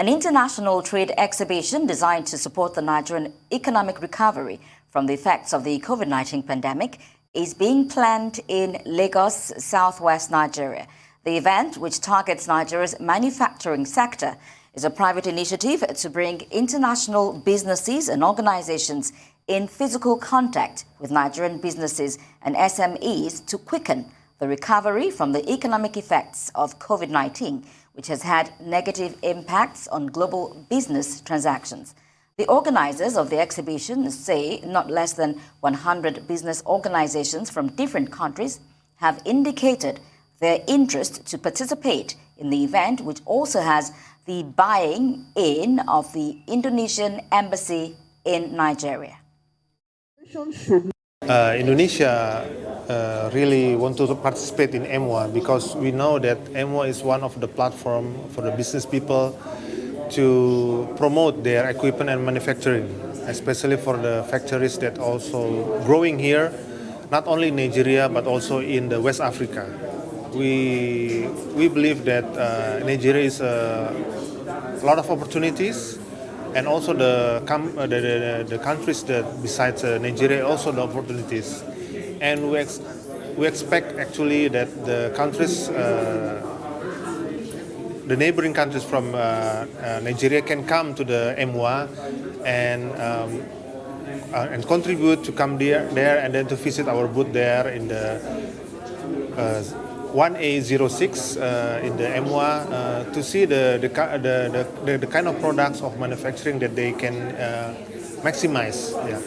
An international trade exhibition designed to support the Nigerian economic recovery from the effects of the COVID-19 pandemic is being planned in Lagos, southwest Nigeria. The event, which targets Nigeria's manufacturing sector, is a private initiative to bring international businesses and organizations in physical contact with Nigerian businesses and SMEs to quicken the recovery from the economic effects of COVID-19, which has had negative impacts on global business transactions. The organizers of the exhibition say not less than 100 business organizations from different countries have indicated their interest to participate in the event, which also has the buying in of the Indonesian embassy in Nigeria. Indonesia really want to participate in MWA because we know that MWA is one of the platform for the business people to promote their equipment and manufacturing, especially for the factories that also growing here, not only in Nigeria but also in the West Africa. We believe that Nigeria is a lot of opportunities, and also the countries that besides Nigeria also the opportunities, and we expect actually that the countries, the neighboring countries from Nigeria can come to the MWA and contribute to come there and then to visit our booth there in the 1A06 in the MWA to see the kind of products of manufacturing that they can maximize. Yeah.